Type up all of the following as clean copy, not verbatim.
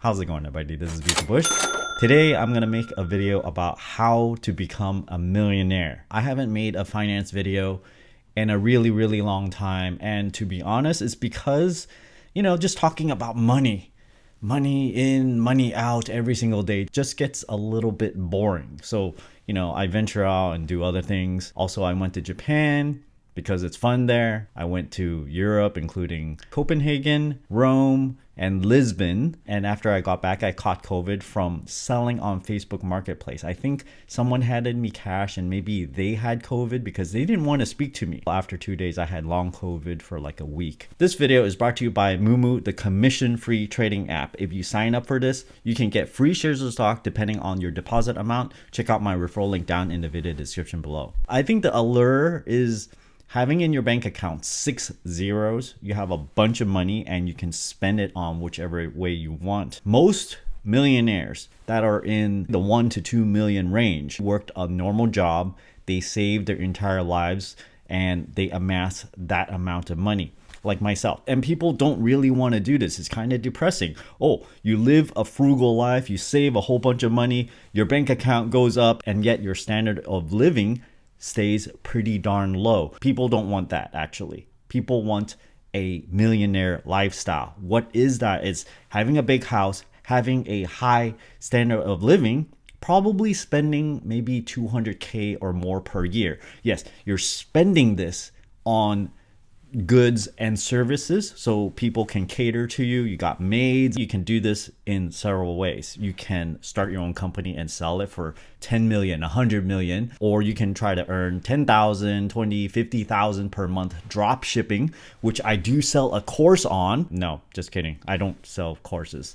How's it going, everybody? This is BeatTheBush. Today I'm gonna make a video about how to become a millionaire. I haven't made a finance video in a really long time, and to be honest, it's because, just talking about money in, money out every single day just gets a little bit boring. So, I venture out and do other things. Also, I went to Japan because it's fun there. I went to Europe, including Copenhagen, Rome, and Lisbon. And after I got back, I caught COVID from selling on Facebook Marketplace. I think someone handed me cash and maybe they had COVID because they didn't want to speak to me. After 2 days, I had long COVID for like a week. This video is brought to you by Moomoo, the commission-free trading app. If you sign up for this, you can get free shares of stock depending on your deposit amount. Check out my referral link down in the video description below. I think the allure is having in your bank account 6 zeros. You have a bunch of money and you can spend it on whichever way you want. Most millionaires that are in the 1 to 2 million range worked a normal job. They saved their entire lives and they amass that amount of money, like myself. And people don't really want to do this. It's kind of depressing. Oh, you live a frugal life, you save a whole bunch of money, your bank account goes up, and yet your standard of living stays pretty darn low. People don't want that, actually. People want a millionaire lifestyle. What is that? It's having a big house, having a high standard of living, probably spending maybe 200K or more per year. Yes, you're spending this on goods and services so people can cater to you. You got maids. You can do this in several ways. You can start your own company and sell it for 10 million, 100 million, or you can try to earn 10,000, 20, 50,000 per month drop shipping, which I do sell a course on. No, just kidding. I don't sell courses.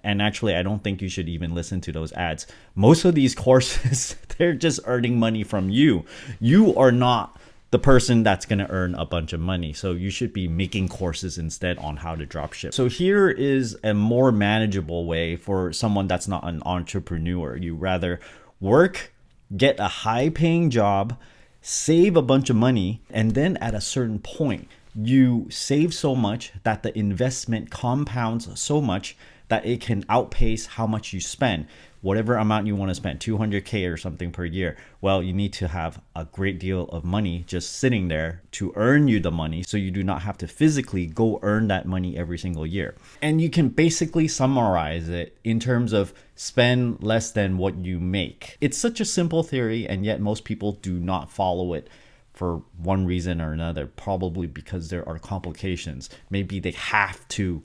And actually, I don't think you should even listen to those ads. Most of these courses, they're just earning money from you. You are not the person that's going to earn a bunch of money. So you should be making courses instead on how to drop ship. So here is a more manageable way for someone that's not an entrepreneur. You rather work, get a high paying job, save a bunch of money, and then at a certain point, you save so much that the investment compounds so much that it can outpace how much you spend. Whatever amount you want to spend, 200K or something per year, well, you need to have a great deal of money just sitting there to earn you the money so you do not have to physically go earn that money every single year. And you can basically summarize it in terms of spend less than what you make. It's such a simple theory, and yet most people do not follow it for one reason or another, probably because there are complications. Maybe they have to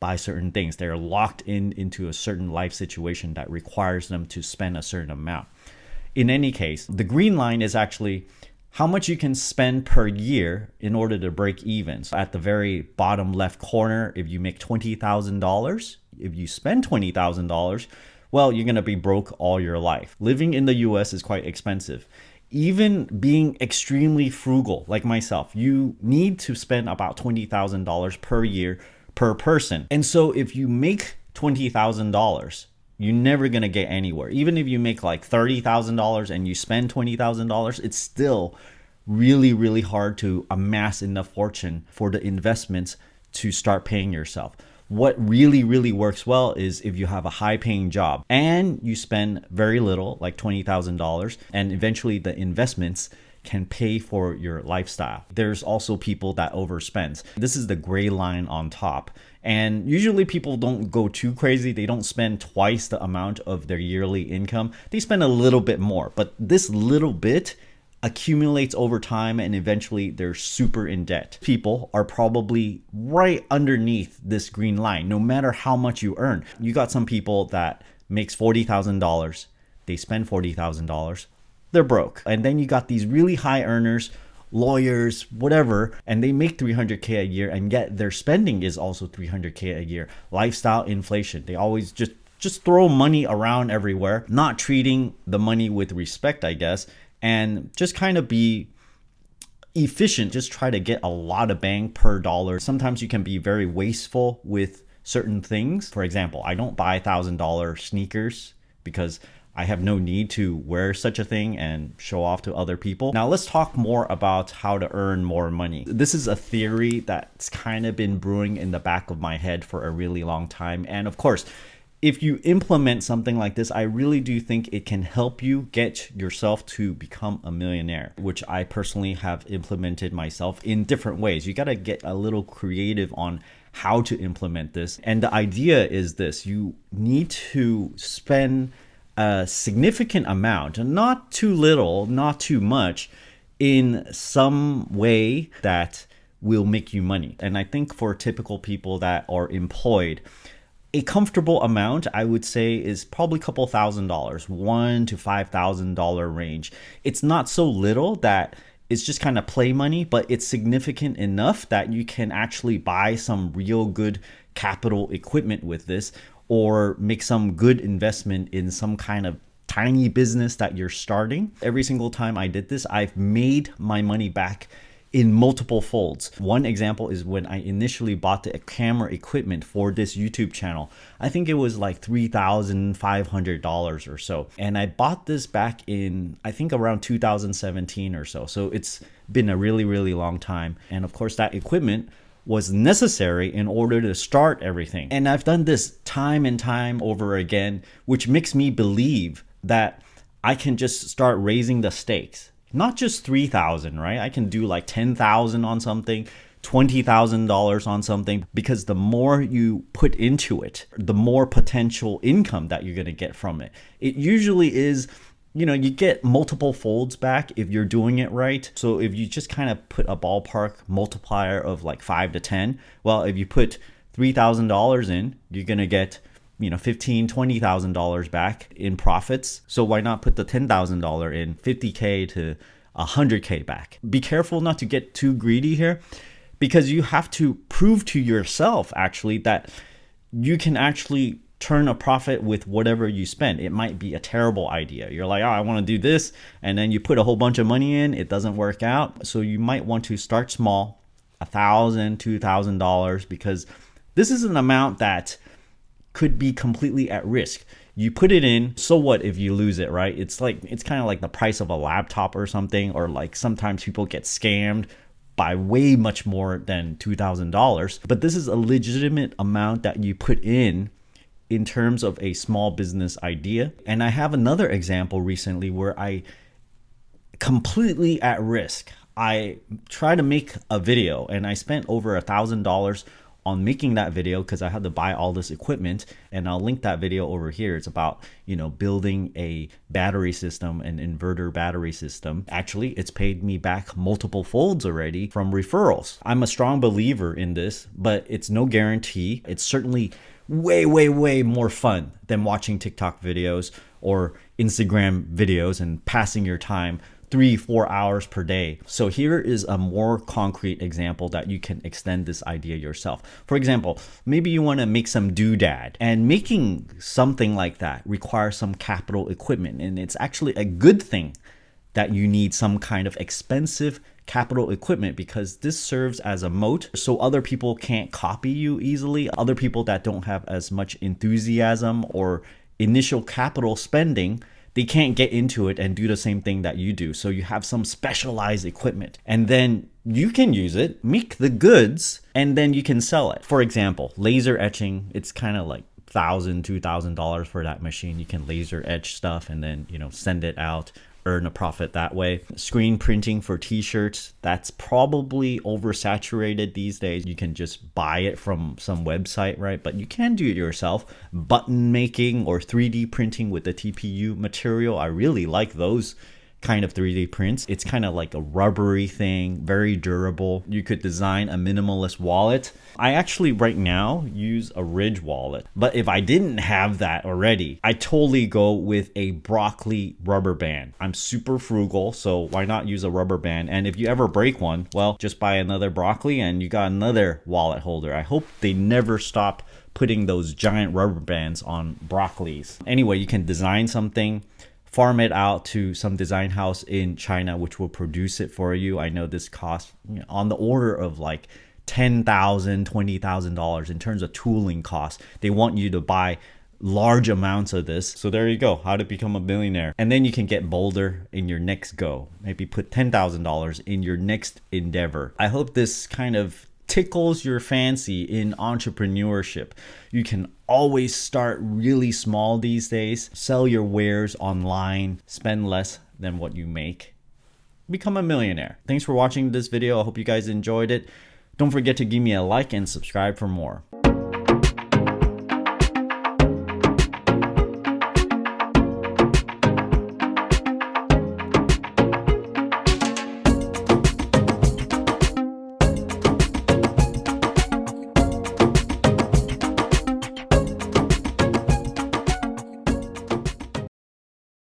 buy certain things. They're locked into a certain life situation that requires them to spend a certain amount. In any case, the green line is actually how much you can spend per year in order to break even. So at the very bottom left corner, if you make $20,000, if you spend $20,000, well, you're going to be broke all your life. Living in the US is quite expensive. Even being extremely frugal, like myself, you need to spend about $20,000 per year per person. And so if you make $20,000, you're never going to get anywhere. Even if you make like $30,000 and you spend $20,000, it's still really hard to amass enough fortune for the investments to start paying yourself. What really works well is if you have a high paying job and you spend very little, like $20,000, and eventually the investments can pay for your lifestyle. There's also people that overspend. This is the gray line on top. And usually people don't go too crazy. They don't spend twice the amount of their yearly income. They spend a little bit more, but this little bit accumulates over time and eventually they're super in debt. People are probably right underneath this green line, no matter how much you earn. You got some people that makes $40,000. They spend $40,000. They're broke. And then you got these really high earners, lawyers, whatever, and they make 300K a year, and yet their spending is also 300K a year. Lifestyle inflation. They always just throw money around everywhere, not treating the money with respect, I guess, and just kind of be efficient. Just try to get a lot of bang per dollar. Sometimes you can be very wasteful with certain things. For example, I don't buy $1,000 sneakers because I have no need to wear such a thing and show off to other people. Now let's talk more about how to earn more money. This is a theory that's kind of been brewing in the back of my head for a really long time. And of course, if you implement something like this, I really do think it can help you get yourself to become a millionaire, which I personally have implemented myself in different ways. You got to get a little creative on how to implement this. And the idea is this: you need to spend a significant amount, not too little, not too much, in some way that will make you money. And I think for typical people that are employed, a comfortable amount, I would say, is probably a couple $1,000s, $1,000 to $5,000 range. It's not so little that it's just kind of play money, but it's significant enough that you can actually buy some real good capital equipment with this, or make some good investment in some kind of tiny business that you're starting. Every single time I did this, I've made my money back in multiple folds. One example is when I initially bought the camera equipment for this YouTube channel. I think it was like $3,500 or so. And I bought this back in, I think around 2017 or so. So it's been a really, really long time. And of course that equipment was necessary in order to start everything. And I've done this time and time over again, which makes me believe that I can just start raising the stakes. Not just 3,000, right? I can do like 10,000 on something, $20,000 on something, because the more you put into it, the more potential income that you're going to get from it. It usually is, you get multiple folds back if you're doing it right. So if you just kind of put a ballpark multiplier of like 5 to 10, well, if you put $3,000 in, you're going to get $15,000, $20,000 back in profits. So why not put the $10,000 in, $50K to $100K back? Be careful not to get too greedy here, because you have to prove to yourself actually that you can actually turn a profit with whatever you spend. It might be a terrible idea. You're like, oh, I want to do this. And then you put a whole bunch of money in, it doesn't work out. So you might want to start small, $1,000, $2,000, because this is an amount that could be completely at risk. You put it in, so what if you lose it, right? It's kind of like the price of a laptop or something, or like sometimes people get scammed by way much more than $2,000. But this is a legitimate amount that you put in terms of a small business idea. And I have another example recently where I completely at risk. I tried to make a video and I spent over $1,000 on making that video because I had to buy all this equipment, and I'll link that video over here. It's about, building a battery system, an inverter battery system. Actually, it's paid me back multiple folds already from referrals. I'm a strong believer in this, but it's no guarantee. It's certainly way, way, way more fun than watching TikTok videos or Instagram videos and passing your time 3-4 hours per day. So here is a more concrete example that you can extend this idea yourself. For example, maybe you want to make some doodad, and making something like that requires some capital equipment. And it's actually a good thing that you need some kind of expensive capital equipment, because this serves as a moat so other people can't copy you easily. Other people that don't have as much enthusiasm or initial capital spending, they can't get into it and do the same thing that you do. So you have some specialized equipment, and then you can use it, make the goods, and then you can sell it. For example, laser etching, it's kind of like $1,000, $2,000 for that machine. You can laser etch stuff and then, send it out, earn a profit that way. Screen printing for t-shirts, that's probably oversaturated these days. You can just buy it from some website, right? But you can do it yourself. Button making or 3D printing with the TPU material, I really like those kind of 3D prints. It's kind of like a rubbery thing, very durable. You could design a minimalist wallet. I actually right now use a Ridge wallet, but if I didn't have that already, I totally go with a broccoli rubber band. I'm super frugal, so why not use a rubber band? And if you ever break one, well, just buy another broccoli and you got another wallet holder. I hope they never stop putting those giant rubber bands on broccolis. Anyway, you can design something, farm it out to some design house in China, which will produce it for you. I know this costs on the order of like $10,000, $20,000 in terms of tooling costs. They want you to buy large amounts of this. So there you go, how to become a millionaire. And then you can get bolder in your next go. Maybe put $10,000 in your next endeavor. I hope this kind of tickles your fancy in entrepreneurship. You can always start really small these days. Sell your wares online, spend less than what you make. Become a millionaire. Thanks for watching this video. I hope you guys enjoyed it. Don't forget to give me a like and subscribe for more.